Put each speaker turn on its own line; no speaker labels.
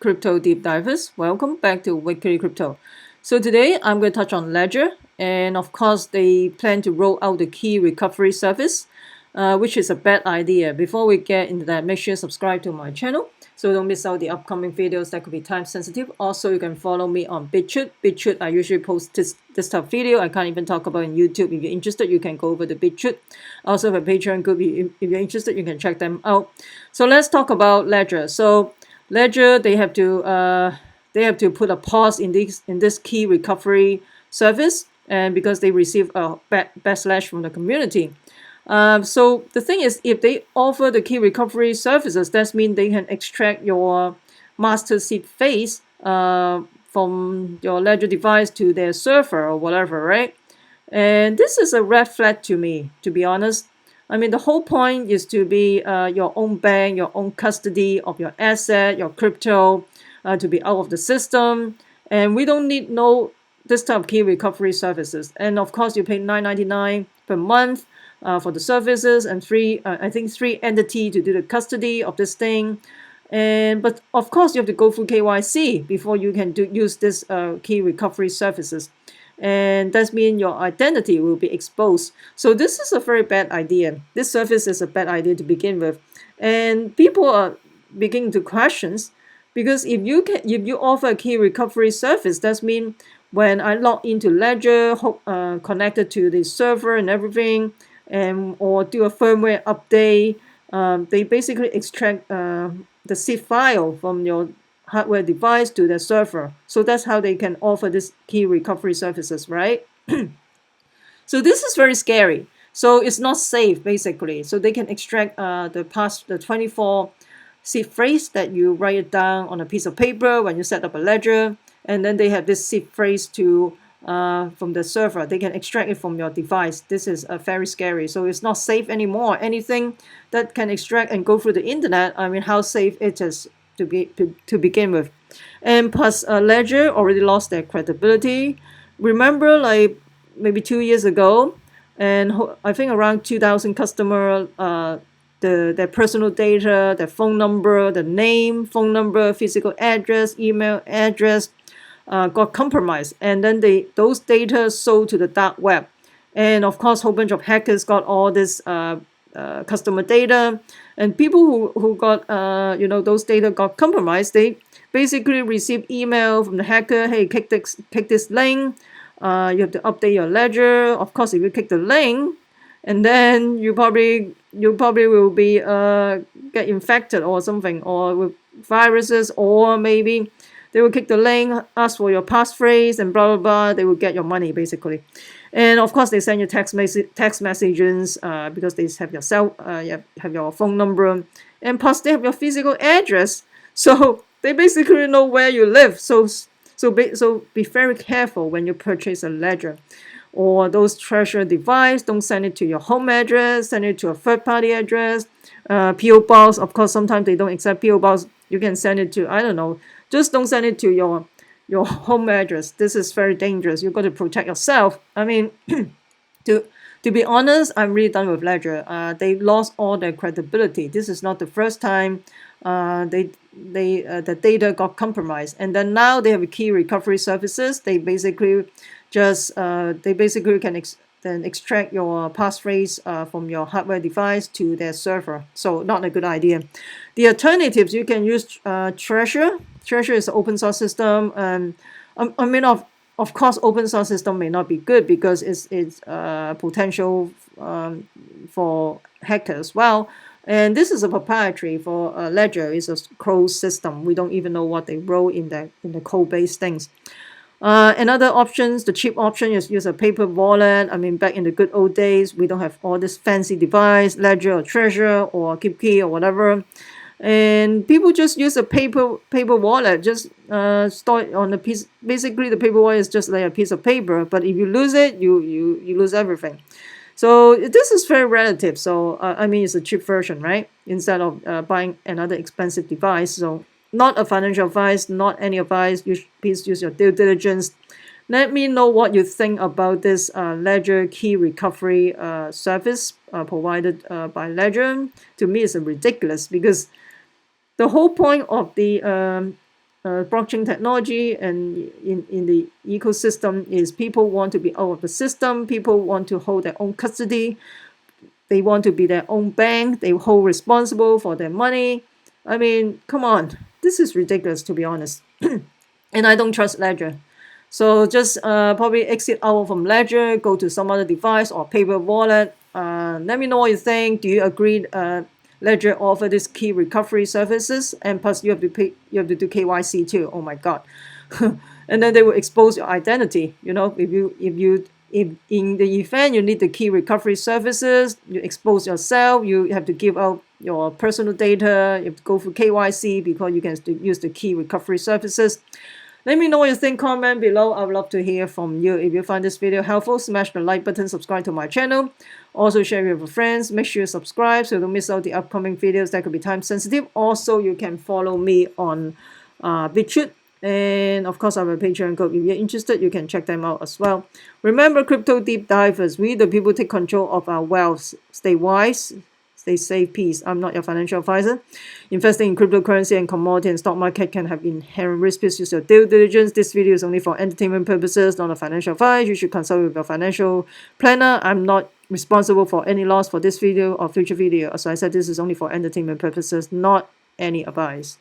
crypto deep divers, welcome back to Wicked Crypto. So today I'm going to touch on Ledger, and of course they plan to roll out the key recovery service, which is a bad idea. Before we get into that, make sure you subscribe to my channel so don't miss out the upcoming videos that could be time sensitive. Also, you can follow me on Bitchute. Bitchute, I usually post this type of video. I can't even talk about in YouTube. If you're interested, you can go over to Bitchute. Also, have a Patreon group. If you're interested, you can check them out. So let's talk about Ledger. So Ledger, they have to put a pause in this key recovery service, and because they receive a backlash from the community. So the thing is, if they offer the key recovery services, that means they can extract your master seed phrase from your Ledger device to their server or whatever, right? And this is a red flag to me, to be honest. I mean, the whole point is to be your own bank, your own custody of your asset, your crypto, to be out of the system. And we don't need this type of key recovery services. And of course, you pay $9.99 per month for the services, and I think three entity to do the custody of this thing. But of course, you have to go through KYC before you can use this key recovery services. And that means your identity will be exposed. So this is a very bad idea. This service is a bad idea to begin with. And people are beginning to question, because if you offer a key recovery service, that means when I log into Ledger, connected to the server and everything, or do a firmware update, they basically extract the seed file from your hardware device to the server. So that's how they can offer this key recovery services, right? So this is very scary. So it's not safe, basically. So they can extract the 24 seed phrase that you write it down on a piece of paper when you set up a ledger, and then they have this seed phrase from the server. They can extract it from your device. This is very scary. So it's not safe anymore. Anything that can extract and go through the internet, I mean, how safe it is to begin with. And plus, Ledger already lost their credibility. Remember, like maybe 2 years ago, and I think around 2,000 customers, their personal data, their phone number, the name, phone number, physical address, email address, got compromised, and then those data sold to the dark web. And of course, a whole bunch of hackers got all this customer data, and people who got those data got compromised. They basically receive email from the hacker, hey, click this link, you have to update your ledger. Of course, if you click the link, and then you probably will be get infected or something, or with viruses, or maybe they will click the link, ask for your passphrase, and blah blah blah. They will get your money, basically. And of course, they send you text messages because they have your have your phone number, and plus they have your physical address. So they basically know where you live. So be very careful when you purchase a ledger or those treasure device. Don't send it to your home address. Send it to a third-party address. PO box. Of course, sometimes they don't accept PO box. You can send it to, I don't know. Just don't send it to your home address. This is very dangerous. You've got to protect yourself. I mean, to be honest, I'm really done with Ledger. They lost all their credibility. This is not the first time the data got compromised, and then now they have key recovery services. They basically can extract your passphrase from your hardware device to their server. So not a good idea. The alternatives, you can use Treasure. Treasure is an open source system. I mean, of course, open source system may not be good because it's potential for hackers as well. And this is a proprietary for Ledger. It's a closed system. We don't even know what they wrote in the code-based things. Another options, the cheap option is use a paper wallet. I mean, back in the good old days, we don't have all this fancy device, Ledger or Treasure or KeepKey or whatever. And people just use a paper wallet, just store it on a piece. Basically, the paper wallet is just like a piece of paper. But if you lose it, you lose everything. So this is very relative. So I mean, it's a cheap version, right? Instead of buying another expensive device. So not a financial advice, not any advice. Please use your due diligence. Let me know what you think about this Ledger key recovery service provided by Ledger. To me, it's ridiculous because the whole point of the blockchain technology and in the ecosystem is people want to be out of the system. People want to hold their own custody. They want to be their own bank. They hold responsible for their money. I mean, come on. This is ridiculous, to be honest. And I don't trust Ledger. So just probably exit out from Ledger, go to some other device or paper wallet. Let me know what you think. Do you agree Ledger offer this key recovery services? And plus you have to do KYC too. Oh my God. And then they will expose your identity. You know, if in the event you need the key recovery services, you expose yourself, you have to give out your personal data, you have to go through KYC because you can use the key recovery services. Let me know what you think, comment below. I would love to hear from you. If you find this video helpful, smash the like button, subscribe to my channel. Also share with your friends. Make sure you subscribe so you don't miss out the upcoming videos that could be time sensitive. Also, you can follow me on Bitchute. And of course, I have a Patreon group. If you're interested, you can check them out as well. Remember, crypto deep divers, we the people take control of our wealth. Stay wise, stay safe, peace. I'm not your financial advisor. Investing in cryptocurrency and commodity and stock market can have inherent risks. Please use your due diligence. This video is only for entertainment purposes, not a financial advice. You should consult with your financial planner. I'm not responsible for any loss for this video or future video. As I said, this is only for entertainment purposes, not any advice.